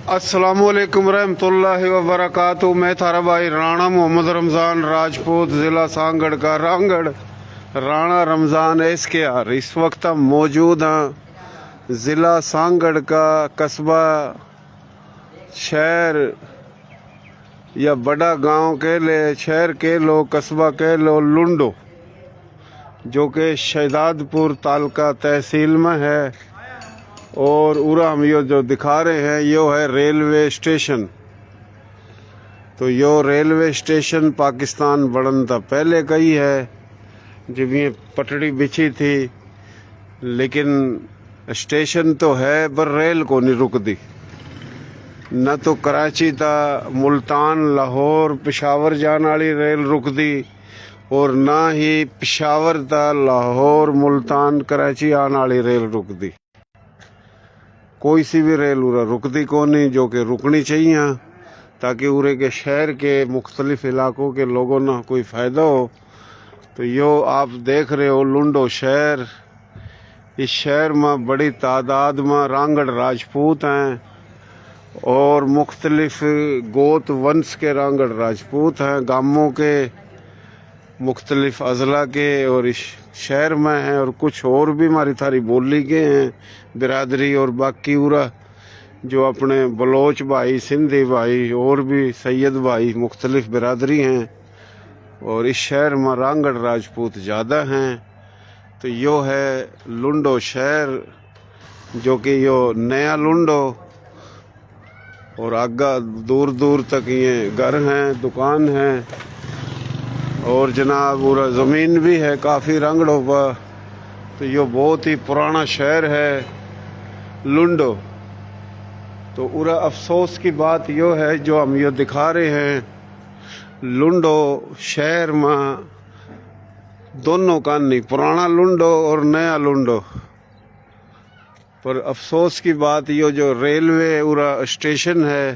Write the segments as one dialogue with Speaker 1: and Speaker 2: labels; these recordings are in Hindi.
Speaker 1: अस्सलामुअलैकुम रहमतुल्लाहि व बरकातहू। मैं थारा भाई राणा मोहम्मद रमज़ान राजपूत, ज़िला सांगड़ का रांगड़ राणा रमज़ान एसकेआर। इस वक्त हम मौजूद हैं ज़िला सांगड़ का कस्बा, शहर या बड़ा गांव के ले, शहर के लो, कस्बा के लो, लुंडो, जो कि शहजादपुर तालका तहसील में है। और उरा हम यो जो दिखा रहे हैं यो है रेलवे स्टेशन। तो यो रेलवे स्टेशन पाकिस्तान बनन था पहले का ही है, जब ये पटड़ी बिछी थी, लेकिन स्टेशन तो है पर रेल को नहीं रुकती। न तो कराची था, मुल्तान, लाहौर, पेशावर जाने वाली रेल रुकती, और ना ही पेशावर था, लाहौर, मुल्तान, कराची आने वाली रेल रुकती। कोई सी भी रेल उरा रुकती को नहीं, जो कि रुकनी चाहिए ताकि उरे के शहर के मुख्तलिफ इलाकों के लोगों ना कोई फ़ायदा हो। तो यो आप देख रहे हो लुंडो शहर। इस शहर में बड़ी तादाद में रांगड़ राजपूत हैं और मुख्तलिफ गोत वंश के रांगड़ राजपूत हैं, गामों के, मुख्तलिफ अजला के, और इस शहर में हैं। और कुछ और भी हमारी थारी बोली के हैं बिरादरी, और बाकी उरा जो अपने बलोच भाई, सिंधी भाई, और भी सैयद भाई, मुख्तलिफ बिरादरी हैं। और इस शहर में रांगड़ राजपूत ज़्यादा हैं। तो यो है लुंडो शहर, जो कि यो नया लुंडो, और आगा दूर दूर तक ये घर हैं, दुकान हैं, और जनाब पूरा ज़मीन भी है काफ़ी रंगड़ों पर। तो यो बहुत ही पुराना शहर है लुंडो। तो उरा अफसोस की बात यो है जो हम ये दिखा रहे हैं, लुंडो शहर में दोनों का नहीं, पुराना लुंडो और नया लुंडो। पर अफसोस की बात यो जो रेलवे उरा स्टेशन है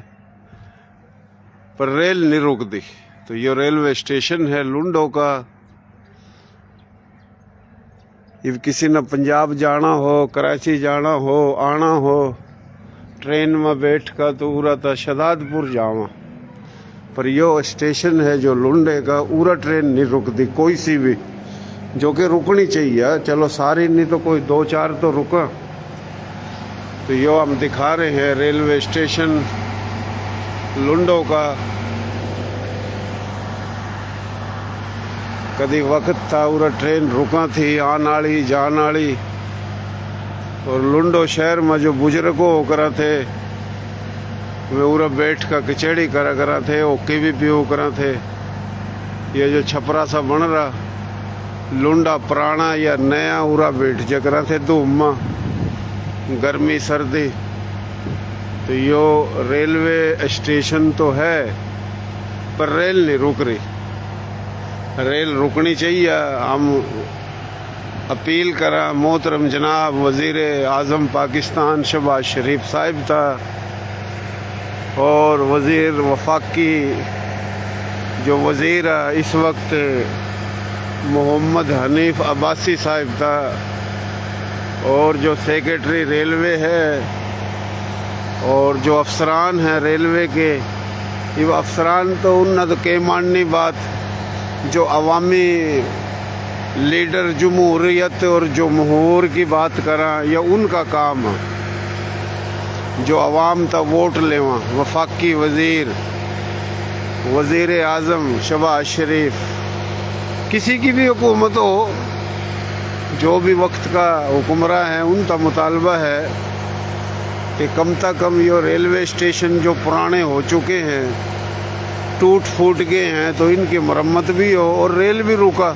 Speaker 1: पर रेल नहीं रुकती। तो ये रेलवे स्टेशन है लुंडो का। if किसी ने पंजाब जाना हो, कराची जाना हो, आना हो ट्रेन में बैठ कर, तो उरा था शहजादपुर जावा। पर यो स्टेशन है जो लुंडे का, उरा ट्रेन नहीं रुकती कोई सी भी, जो कि रुकनी चाहिए। चलो सारी नहीं तो कोई दो चार तो रुका। तो यो हम दिखा रहे हैं रेलवे स्टेशन लुंडो का। कभी वक्त था उरा ट्रेन रुका थी, आन वाली जान वाली। और लुंडो शहर में जो बुजुर्ग करा थे वे उरा बैठ कर कचेड़ी करा थे, ओके भी पियो करा थे। ये जो छपरा सा बन रहा लुंडा पुराना या नया, उरा बैठ जा करा थे धूम में, गर्मी सर्दी। तो यो रेलवे स्टेशन तो है पर रेल नहीं रुक रही। रेल रुकनी चाहिए। हम अपील करा मोहतरम जनाब वज़ीर आज़म पाकिस्तान शहबाज शरीफ साहिब था, और वज़ीर वफाकी जो वज़ीर इस वक्त मोहम्मद हनीफ अब्बासी साहिब था, और जो सेक्रेटरी रेलवे है, और जो अफसरान हैं रेलवे के, ये अफसरान तो उन तो के माननी बात, जो अवामी लीडर जमहूरियत और जमहूर की बात करा, यह उनका काम है। जो अवाम था वोट लेवा, वफाकी वज़ीर, वज़ीर आज़म शहबाज शरीफ, किसी की भी हुकूमत हो, जो भी वक्त का हुक्मरान है, उनका मुतालबा है कि कम से कम ये रेलवे स्टेशन जो पुराने हो चुके हैं, टूट फूट गए हैं, तो इनकी मरम्मत भी हो और रेल भी रुका।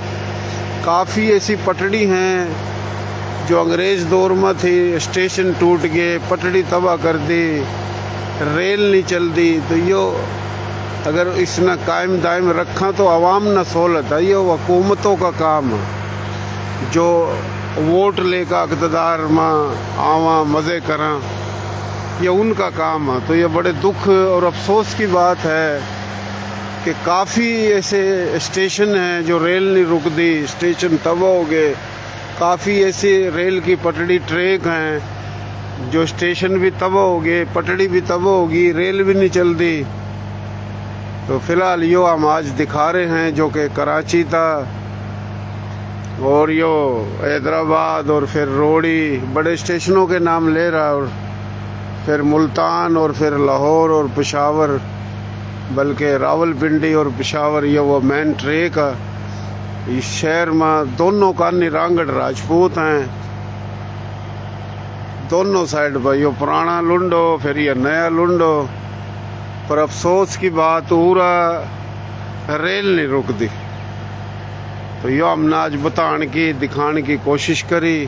Speaker 1: काफ़ी ऐसी पटड़ी हैं जो अंग्रेज़ दौर में थी, स्टेशन टूट गए, पटड़ी तबाह कर दी, रेल नहीं चल दी। तो यो अगर इसने कायम दायम रखा तो आवाम न सहूलत है। ये हुकूमतों का काम है जो वोट लेकर इक़्तिदार में आवा मज़े करा, ये उनका काम है। तो ये बड़े दुख और अफसोस की बात है कि काफ़ी ऐसे स्टेशन हैं जो रेल नहीं रुकती, स्टेशन तबाह हो गए। काफ़ी ऐसे रेल की पटड़ी ट्रैक हैं जो स्टेशन भी तबाह हो गए, पटड़ी भी तबाह होगी, रेल भी नहीं चलती। तो फिलहाल यो हम आज दिखा रहे हैं जो कि कराची था और यो हैदराबाद और फिर रोड़ी, बड़े स्टेशनों के नाम ले रहा, और फिर मुल्तान और फिर लाहौर और पेशावर, बल्कि रावलपिंडी और पेशावर, ये वो मेन ट्रैक है। इस शहर में दोनों का निरांगड़ राजपूत हैं, दोनों साइड पर। यो पुराना लुंडो, फिर ये नया लुंडो। पर अफसोस की बात, पूरा रेल नहीं रुकती। तो यो हमने आज बताने की, दिखाने की कोशिश करी,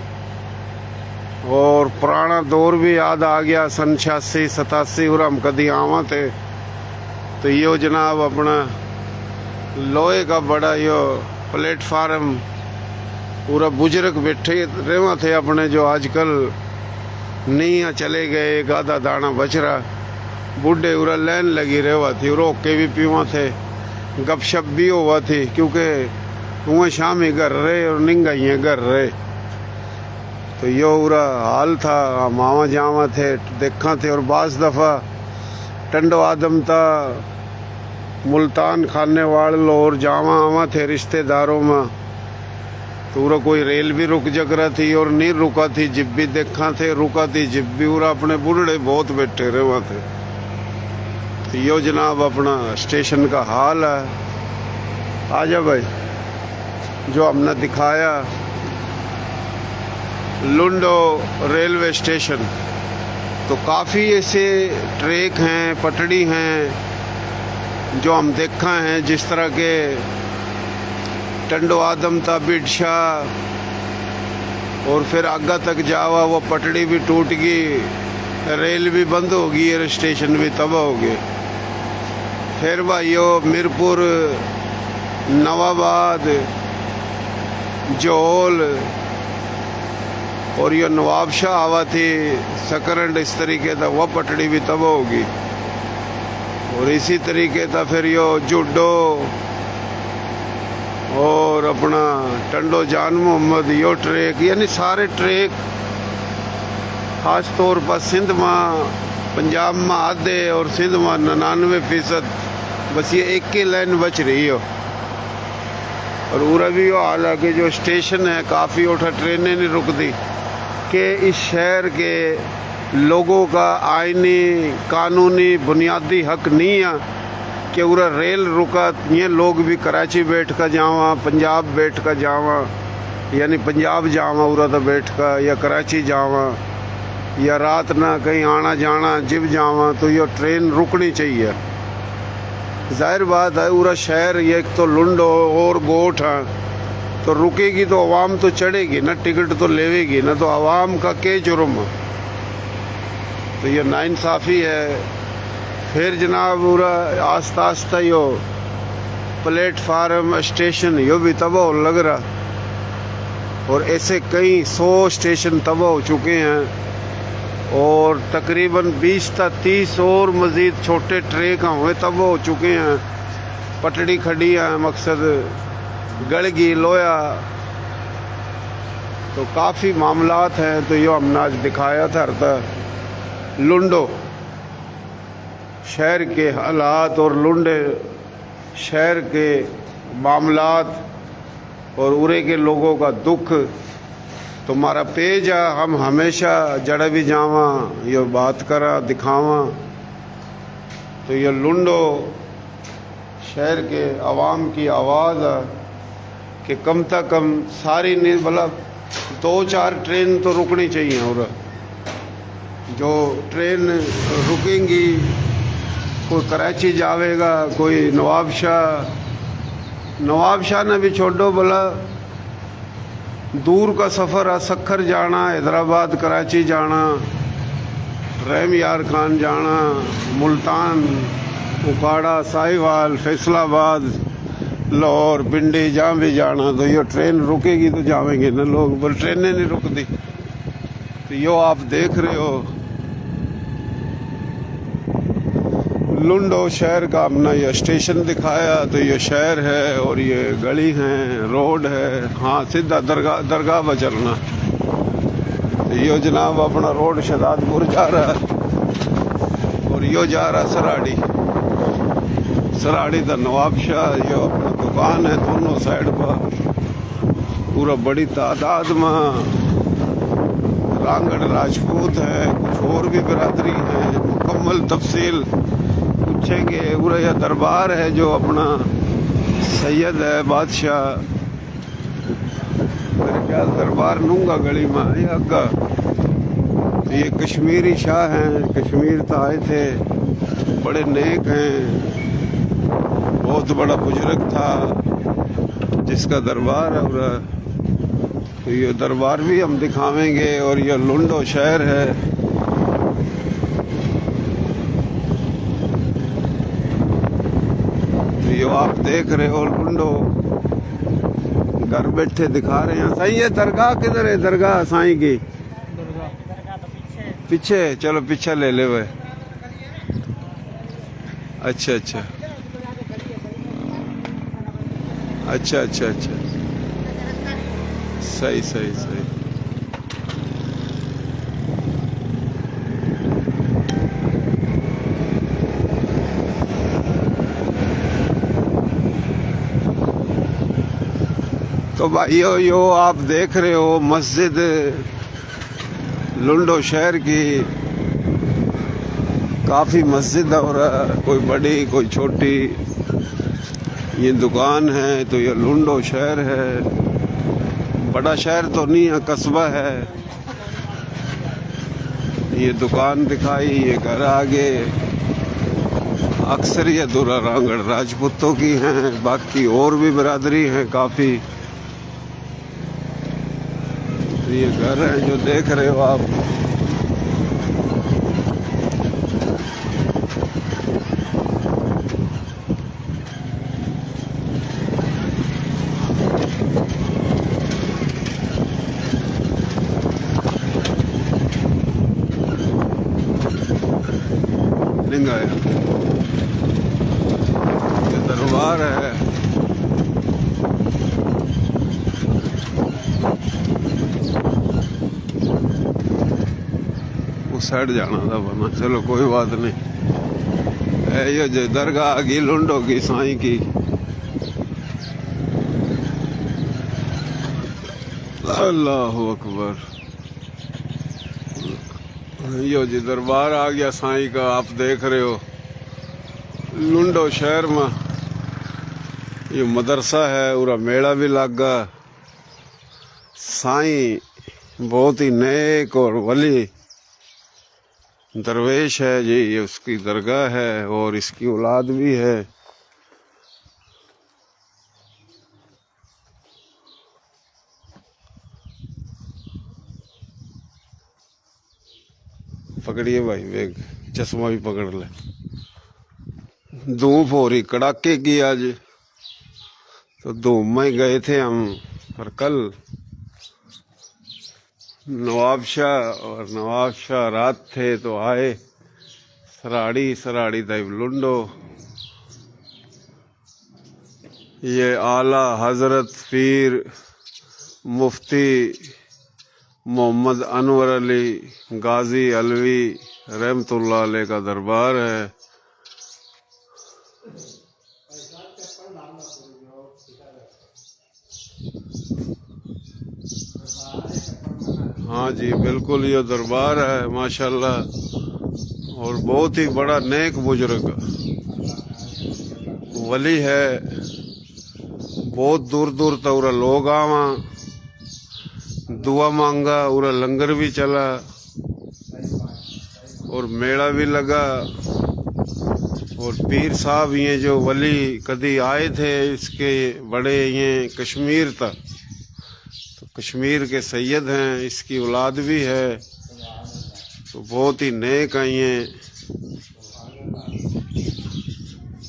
Speaker 1: और पुराना दौर भी याद आ गया, सन 86-87 और हम कभी आवा थे। तो यो जनाब अपना लोहे का बड़ा यो प्लेटफार्म, पूरा बुजुर्ग बैठे रहे थे अपने, जो आजकल नहीं चले गए, एक आधा दाना बच रहा। बूढ़े उरा लाइन लगी रहा थी, रोक के भी पीवा थे, गपशप भी हुआ थी, क्योंकि वहाँ शाम ही घर रहे और निंगाइयाँ घर रहे। तो यो उरा हाल था, हम आवा जावा थे, देखा थे। और बाज़ दफ़ा टंडो आदम था, मुल्तान खाने वाले और जावा आवा थे रिश्तेदारों में। तो उरा कोई रेल भी रुक जग रहा थी और नहीं रुका थी, जिप भी देखा थे, रुका थी जिप भी। उरा अपने बूढ़े बहुत बैठे रहे वहाँ थे। तो यो जनाब अपना स्टेशन का हाल है। आजा भाई, जो हमने दिखाया लुंडो रेलवे स्टेशन, तो काफ़ी ऐसे ट्रैक हैं, पटड़ी हैं जो हम देखा हैं, जिस तरह के टंडो आदम था, बिडशा, और फिर आगा तक जावा वो पटड़ी भी टूट गई, रेल भी बंद हो गई और स्टेशन भी तबाह हो गए। फिर भाइयों मीरपुर, नवाबाद, जोल और ये नवाबशाह आवा थी, सकरंड, इस तरीके था, वह पटड़ी भी तबाह होगी। और इसी तरीके था फिर यो जुड्डो और अपना टंडो जान मोहम्मद, यो ट्रैक, यानी सारे ट्रैक, ख़ास तौर पर सिंध में, पंजाब में आधे और सिंध में 99%, बस ये एक ही लाइन बच रही हो। और उरा भी हो, हालांकि जो स्टेशन है काफ़ी उठा, ट्रेनें नहीं रुकती, कि इस शहर के लोगों का आईनी कानूनी बुनियादी हक नहीं है कि उरा रेल रुका, ये लोग भी कराची बैठ कर जावा, पंजाब बैठ कर जावा, यानी पंजाब जावा उरा तो बैठ कर, या कराची जावा, या रात ना कहीं आना जाना जिब जावा, तो ये ट्रेन रुकनी चाहिए। जाहिर बात है, पूरा शहर ये एक तो लुंडो और गोठ है, तो रुकेगी तो आवाम तो चढ़ेगी ना, टिकट तो लेवेगी ना, तो आवाम का के जुर्म है। तो ये नाइंसाफ़ी है। फिर जनाब पूरा आस्ता आस्ता यो प्लेटफार्म, स्टेशन, यो भी तबाह लग रहा, और ऐसे कई 100 स्टेशन तबाह हो चुके हैं, और तकरीबन 20 से 30 और मज़ीद छोटे ट्रैक हुए तब हो चुके हैं। पटड़ी खड़ी है, मकसद गड़गी लोया, तो काफ़ी मामलात हैं। तो यो हमने आज दिखाया था लुंडो शहर के हालात और लुंडे शहर के मामलात और उरे के लोगों का दुख। तुम्हारा पेज है, हम हमेशा जड़ा भी जावा, ये बात करा, दिखावा। तो ये लुंडो शहर के आवाम की आवाज़ है कि कम से कम सारी नहीं, मतलब 2-4 ट्रेन तो रुकनी चाहिए। और जो ट्रेन रुकेंगी, कोई कराची जावेगा, कोई नवाबशाह ने भी छोड़ो, बोला दूर का सफ़र है, सखर जाना, हैदराबाद कराची जाना, रहम यार खान जाना, मुल्तान, उकाड़ा, साहिवाल, फैसलाबाद, लाहौर, पिंडी, जहाँ भी जाना, तो ये ट्रेन रुकेगी तो जाएंगे ना लोग, पर ट्रेनें नहीं रुकती। तो यो आप देख रहे हो लुंडो शहर का हमने यह स्टेशन दिखाया। तो ये शहर है और ये गली है, रोड है, हाँ सीधा दरगाह पर चलना। यो जनाब अपना रोड शहजादपुर जा रहा है और यो जा रहा सराड़ी। सराड़ी का नवाबशाह जो अपना दुकान है दोनों साइड पर। पूरा बड़ी तादाद में रांगड़ राजपूत है, कुछ और भी बिरादरी है। मुकम्मल तफसील पूछेंगे। पूरा यह दरबार है जो अपना सैयद है बादशाह, मेरे ख्याल दरबार नूंगा गली में है अग्गा। ये कश्मीरी शाह हैं, कश्मीर तो आए थे, बड़े नेक हैं, बहुत बड़ा बुजुर्ग था जिसका दरबार है। और तो ये दरबार भी हम दिखावेंगे। और ये लुंडो शहर है। तो ये आप देख रहे हो लुंडो, घर बैठे दिखा रहे हैं। सही है। दरगाह किधर है? दरगाह साईं की पीछे। चलो पीछे ले ले वे। अच्छा अच्छा अच्छा अच्छा अच्छा, सही सही सही। तो भाइयों यो आप देख रहे हो मस्जिद लुंडो शहर की। काफ़ी मस्जिद और कोई बड़ी कोई छोटी। ये दुकान है। तो ये लुंडो शहर है। बड़ा शहर तो नहीं है, कस्बा है। ये दुकान दिखाई, ये घर आगे। अक्सर ये दुरा रांगड़ राजपूतों की हैं, बाकी और भी बिरादरी हैं काफ़ी। ये घर है जो देख रहे हो आप। लिंगा है, ये दरबार है। उस साइड जाना था वरना चलो कोई बात नहीं। ये जो दरगाह आ गई लुंडो की साईं की। अल्लाह अकबर। यो जी दरबार आ गया साईं का। आप देख रहे हो लुंडो शहर में। ये मदरसा है, पूरा मेला भी लगा। साईं बहुत ही नेक और वली दरवेश है जी। ये उसकी दरगाह है और इसकी औलाद भी है। पकड़िए भाई बैग, चश्मा भी पकड़ ले। धूप हो रही कड़ाके की आज। तो धूप में गए थे हम। पर कल नवाबशाह और नवाबशाह रात थे तो आए सराड़ी। सराड़ी तब लुंडो। ये आला हजरत पीर मुफ्ती मोहम्मद अनवर अली गाजी अलवी रहमतुल्लाह अलैह का दरबार है। हाँ जी बिल्कुल, ये दरबार है माशाल्लाह। और बहुत ही बड़ा नेक बुजुर्ग वली है। बहुत दूर दूर तक उरा लोग आवा, दुआ मांगा, उरा लंगर भी चला और मेला भी लगा। और पीर साहब ये जो वली कदी आए थे इसके बड़े ये कश्मीर तक, तो कश्मीर के सैयद हैं, इसकी औलाद भी है। तो बहुत ही नेक आई हैं।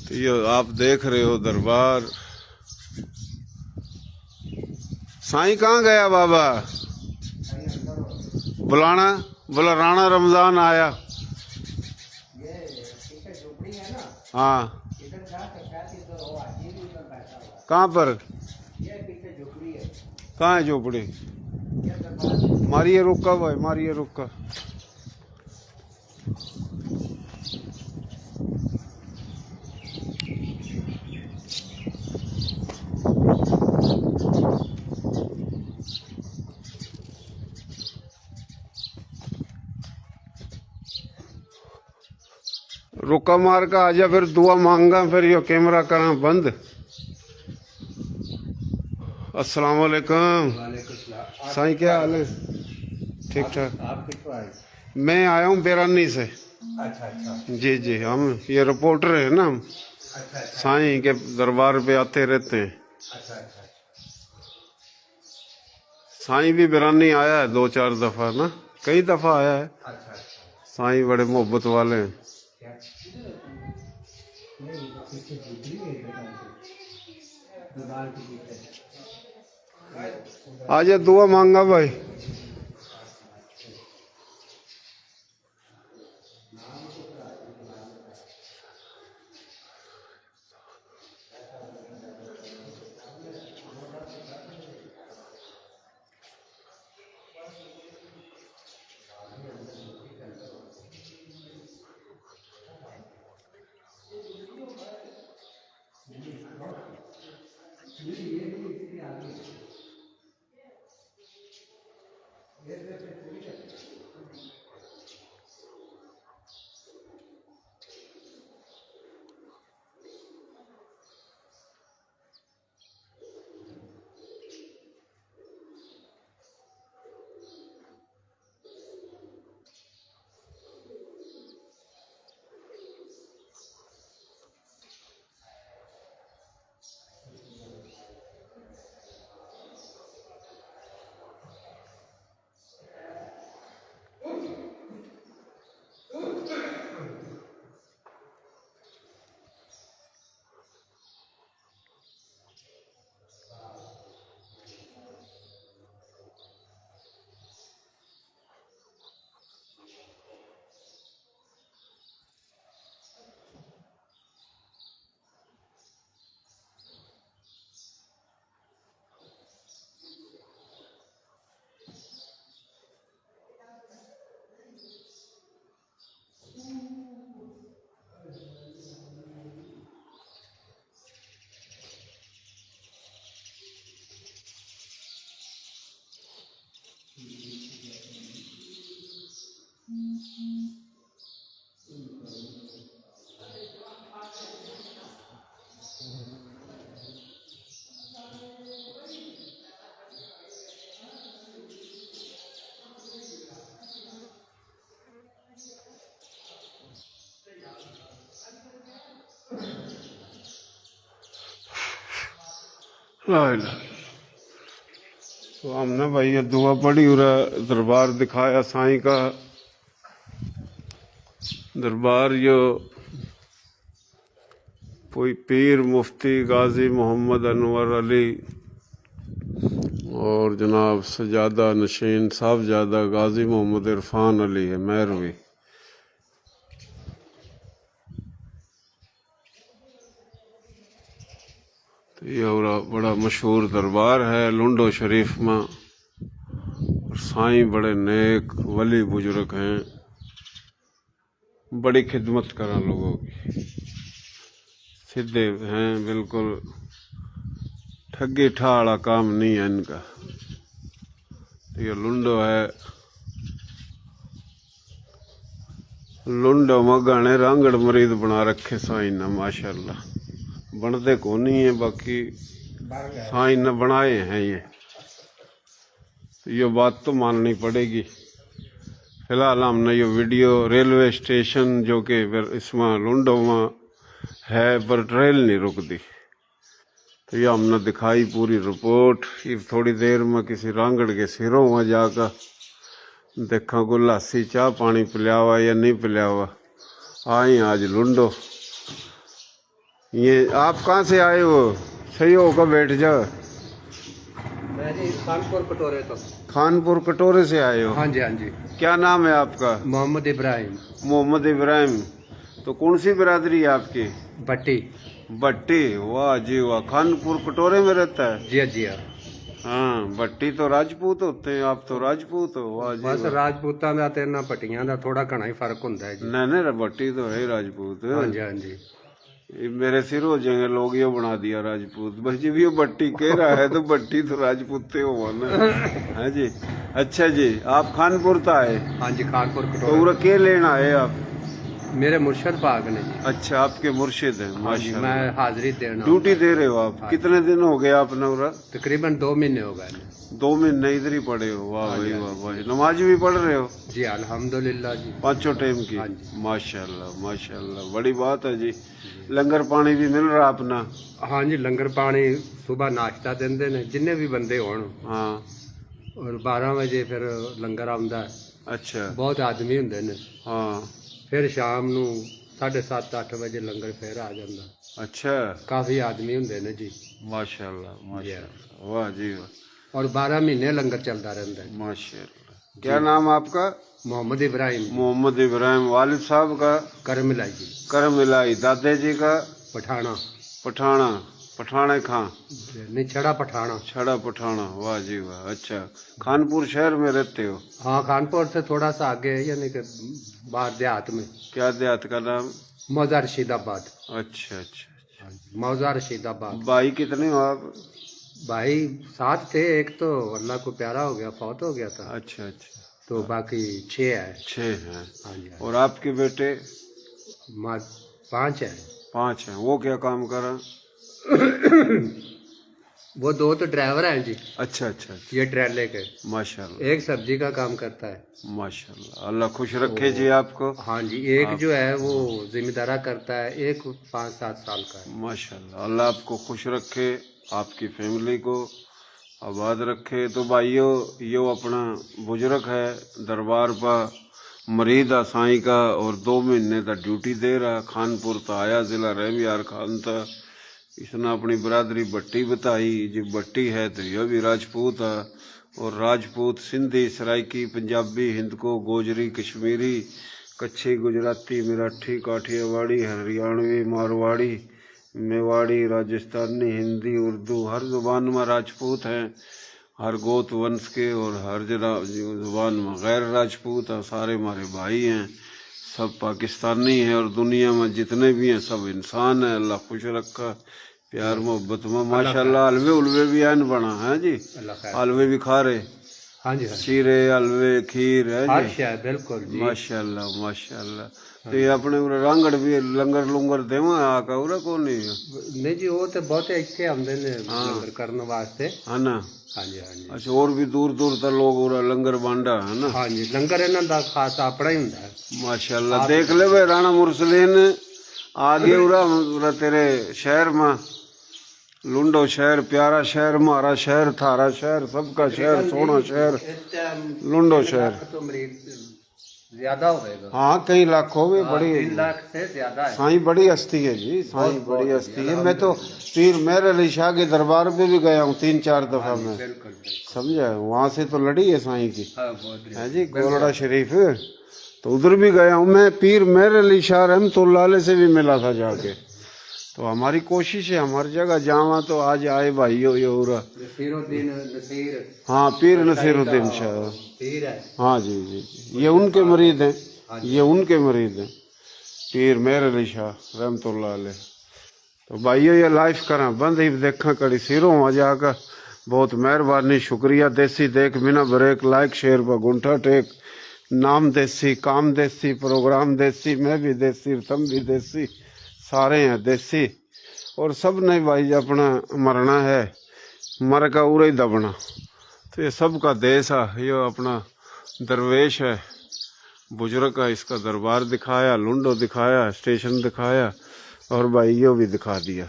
Speaker 1: तो ये आप देख रहे हो दरबार। साईं कहाँ गया बाबा? बुलाना बोला राणा रमजान आया। हाँ कहाँ पर? कहाँ है झोपड़ी? मारिए रुका भाई, मारिए रुका। रुका मार का आजा, फिर दुआ मांगा, फिर यो कैमरा करा बंद। अस्सलाम वालेकुम। साईं क्या हाल है? ठीक ठाक।
Speaker 2: आप कितों आए?
Speaker 1: मैं आया हूँ बेरानी से।
Speaker 2: अच्छा अच्छा
Speaker 1: जी जी, हम ये रिपोर्टर है ना, हम
Speaker 2: अच्छा अच्छा
Speaker 1: साईं के दरबार पे आते रहते हैं।
Speaker 2: अच्छा अच्छा
Speaker 1: साईं भी बेरानी आया है 2-4 दफा ना, कई दफा आया है।
Speaker 2: अच्छा अच्छा।
Speaker 1: साईं बड़े मोहब्बत वाले हैं।
Speaker 2: क्या नहीं, इसकी दूसरी है दुकान की पीछे।
Speaker 1: आजा दुआ मांगा भाई। तो हमने भाई ये दुआ पढ़ी और दरबार दिखाया साईं का। दरबार यो कोई पीर मुफ्ती गाजी मोहम्मद अनवर अली और जनाब सजादा नशीन साहबजादा गाजी मोहम्मद इरफान अली है महरवी। तो ये बड़ा मशहूर दरबार है लुंडो शरीफ में। और साईं बड़े नेक वली बुजुर्ग हैं, बड़ी खिदमत करा लोगों की, सीधे हैं बिल्कुल, ठगी ठाड़ा काम नहीं है इनका। तो ये लुंडो है, लुंडो मगाने रांगड़ मरीद बना रखे साईं ने माशाल्लाह। बनते को नहीं है, बाकी साईं ने बनाए हैं ये। तो ये बात तो माननी पड़ेगी। फिलहाल हमने ये वीडियो रेलवे स्टेशन जो कि इसमें लुंडो में है पर ट्रेन नहीं रुकती, तो ये हमने दिखाई पूरी रिपोर्ट। फिर थोड़ी देर में किसी रांगड़ के सिरों में जाकर देखा को लासी चाह पानी पिलाया हुआ या नहीं पिलाया हुआ। आए आज लुंडो। ये आप कहाँ से आए हो? सही होकर बैठ जाओ।
Speaker 2: मैं जी खानपुर कटोरे तो।
Speaker 1: खानपुर कटोरे से आए हो?
Speaker 2: हाँ जी हाँ जी।
Speaker 1: क्या नाम है आपका?
Speaker 2: मोहम्मद इब्राहिम।
Speaker 1: मोहम्मद इब्राहिम। तो कौन सी बिरादरी है आपकी?
Speaker 2: भट्टी।
Speaker 1: भट्टी, वाह जी वाह। खानपुर कटोरे में रहता है?
Speaker 2: जी जी हाँ।
Speaker 1: हाँ भट्टी तो राजपूत होते हैं, आप तो राजपूत हो। वाह जी
Speaker 2: बस
Speaker 1: वाह।
Speaker 2: ਰਾਜਪੂਤਾਂ ਦਾ ਤੇ ਇਹਨਾਂ ਭੱਟੀਆਂ ਦਾ ਥੋੜਾ ਘਣਾ ਹੀ ਫਰਕ ਹੁੰਦਾ ਹੈ ਜੀ।
Speaker 1: नहीं नहीं भट्टी तो है ही राजपूत।
Speaker 2: ਹਾਂਜੀ ਹਾਂਜੀ।
Speaker 1: ये मेरे सिर हो जाएंगे लोग, ये बना दिया राजपूत। बस जी ये भट्टी कह रहा है तो भट्टी तो राजपूत हो ना। है जी। अच्छा जी, आप खानपुर तो आए,
Speaker 2: ਹਾਂਜੀ ਖਾਨਪੁਰ
Speaker 1: तो
Speaker 2: ਕਟੋਰੇ।
Speaker 1: उरा के लेना आए आप?
Speaker 2: ਮੇਰੇ ਮੁਰਸ਼ਦ ਪਾਕ ਨੇ ਜੀ।
Speaker 1: अच्छा, आपके मुर्शिद हैं,
Speaker 2: ਹਾਂਜੀ
Speaker 1: माशाल्लाह।
Speaker 2: ਮੈਂ ਹਾਜ਼ਰੀ ਦੇਣਾ।
Speaker 1: ड्यूटी दे रहे हो आप? कितने दिन हो गए आपने उरा?
Speaker 2: तकरीबन 2 महीने हो गए ने।
Speaker 1: 2 महीने इधर ही पड़े हो। वाह भाई वाह भाई। नमाज भी पढ़ रहे हो?
Speaker 2: जी अल्हम्दुलिल्लाह जी।
Speaker 1: 5 टाइम की?
Speaker 2: हाँ जी।
Speaker 1: माशाल्लाह माशाल्लाह, बड़ी बात है जी। लंगर पानी भी मिल रहा अपना?
Speaker 2: हाँ जी लंगर पानी सुबह नाश्ता देंदे ने जिन्ने भी बंदे होण,
Speaker 1: हाँ।
Speaker 2: और 12 वजे फिर लंगर आउंदा है।
Speaker 1: अच्छा।
Speaker 2: बहुत आदमी हुंदे ने।
Speaker 1: हाँ।
Speaker 2: फिर शाम नू 7:30-8 वजे लंगर फिर आ जांदा।
Speaker 1: अच्छा।
Speaker 2: काफी आदमी हुंदे ने जी।
Speaker 1: माशाल्लाह माशाल्लाह, वाह जी वाह।
Speaker 2: और 12 महीने लंगर चलता रहता है।
Speaker 1: माशाल्लाह। क्या नाम आपका?
Speaker 2: मोहम्मद इब्राहिम
Speaker 1: मोहम्मद इब्राहिम। वालिद साहब का?
Speaker 2: करमिला जी
Speaker 1: करम इलाई। दादे जी का?
Speaker 2: पठाना।
Speaker 1: पठाना। पठाने खां।
Speaker 2: नहीं छड़ा पठाना।
Speaker 1: छड़ा पठाना। वाह जी वाह। अच्छा, खानपुर शहर में रहते हो?
Speaker 2: हाँ खानपुर से थोड़ा सा आगे है, यानी कि बाहर देहात में।
Speaker 1: क्या देहात का नाम?
Speaker 2: मौजा रशीदाबाद।
Speaker 1: अच्छा अच्छा।
Speaker 2: मौजा रशीदाबाद।
Speaker 1: भाई कितने हो आप?
Speaker 2: भाई 7 थे, एक तो अल्लाह को प्यारा हो गया, फौत हो गया था।
Speaker 1: अच्छा अच्छा।
Speaker 2: तो बाकी 6 है।
Speaker 1: 6 हैं।
Speaker 2: हाँ जी हाँ।
Speaker 1: और आपके बेटे?
Speaker 2: 5 है।
Speaker 1: 5 हैं। वो क्या काम कर रहे हैं?
Speaker 2: वो 2 तो ड्राइवर हैं जी।
Speaker 1: अच्छा अच्छा अच्छा।
Speaker 2: ये ट्रेले के।
Speaker 1: माशाल्लाह
Speaker 2: एक सब्जी का काम करता है।
Speaker 1: माशाल्लाह, अल्लाह खुश रखे जी आपको।
Speaker 2: हाँ जी एक जो है वो जिम्मेदारा करता है, एक 5-7 साल का है।
Speaker 1: माशाल्लाह, अल्लाह आपको खुश रखे, आपकी फैमिली को आबाद रखे। तो भाइयों, यो अपना बुजुर्ग है, दरबार पर मरीद आ साईं का, और 2 महीने तक ड्यूटी दे रहा। खानपुर तो आया, जिला रहमियार खान था। इसने अपनी बरादरी भट्टी बताई जी। भट्टी है तो यह भी राजपूत है, और राजपूत सिंधी, सराइकी, पंजाबी, हिंदको, गोजरी, कश्मीरी, कच्छी, गुजराती, मराठी, काठियावाड़ी, हरियाणवी, मारवाड़ी, मेवाड़ी, राजस्थानी, हिंदी, उर्दू, हर जुबान में राजपूत हैं। हर गोत वंश के और हर जुबान में गैर राजपूत हैं। सारे हमारे भाई हैं, सब पाकिस्तानी हैं, और दुनिया में जितने भी हैं सब इंसान हैं। अल्लाह खुश रखा, प्यार मोहब्बत में। माशाल्लाह, हलवे उलवे भी आन बना है जी। हलवे भी खा रहे?
Speaker 2: हाँ जी हाँ।
Speaker 1: शीरे, हलवे, खीर है
Speaker 2: हर
Speaker 1: जी।
Speaker 2: शय बिल्कुल जी।
Speaker 1: माशाल्लाह माशाल्लाह। तो ये अपने उरे रांगड़ भी लंगर लुंगर देवा आका उरा को नहीं
Speaker 2: जी वो तो बहुत इतने आते ने लंगर करने वास्ते,
Speaker 1: है ना?
Speaker 2: हाँ जी हाँ जी।
Speaker 1: अच्छा, और भी दूर दूर तक लोग उरा लंगर बांडा है ना?
Speaker 2: हाँ जी लंगर इन्हां दा खास अपना ही हुंदा है।
Speaker 1: माशाल्लाह। देख ले भाई, राणा मुरसलीन आगे उरा तेरे शहर में, लुंडो शहर, प्यारा शहर, हमारा शहर, थारा शहर, सबका शहर, सोना शहर, लुंडो शहर।
Speaker 2: तो मरीज ज्यादा हो गएगा।
Speaker 1: हाँ, कई लाखों में बड़ी
Speaker 2: 3 लाख से ज्यादा है।
Speaker 1: साईं बड़ी हस्ती है जी, साईं बड़ी हस्ती है। मैं तो पीर मेहर अली शाह के दरबार पे भी गया हूँ 3-4 दफा में,
Speaker 2: बिल्कुल
Speaker 1: समझा? वहाँ से तो लड़ी है साईं की, है जी,
Speaker 2: बहुत
Speaker 1: गोलड़ा शरीफ, तो उधर भी गया हूँ मैं। पीर मेहर अली शाह रहमतुल्लाह अलैह से भी मिला था जाके। तो हमारी कोशिश है, हमारी जगह जावा तो आज आए भाइयों ये उरा।
Speaker 2: नसीरुद्दीन नसीर।
Speaker 1: हाँ, पीर नसीरुद्दीन शाह।
Speaker 2: पीर है।
Speaker 1: हाँ जी जी, ये उनके मरीद हैं, ये उनके मरीद हैं, पीर मेहर अली शाह रहमतुल्लाह अलैह। तो भाइयों ये लाइफ करा बंद ही देखा कड़ी सिरों आ जाकर। बहुत मेहरबानी, शुक्रिया। देसी देख बिना ब्रेक, लाइक शेयर पर गुंठा टेक। नाम देसी, काम देसी, प्रोग्राम देसी, मैं भी देसी, तुम भी देसी, सारे हैं देसी। और सब ने भाई अपना मरना है, मर का उरे ही दबना। तो ये सब का देश है, ये अपना दरवेश है, बुजुर्ग का इसका दरबार दिखाया, लुंडो दिखाया, स्टेशन दिखाया, और भाई यो भी दिखा दिया।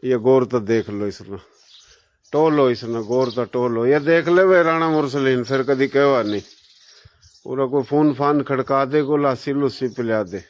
Speaker 1: ये गौर तो देख लो, इसने टोलो, इसने गौर तो टोलो। ये देख ले भाई राणा मुरसलीन, फिर कभी कहवा नहीं। पूरा कोई फोन फान खड़का दे, को लासी लुसी पिला दे।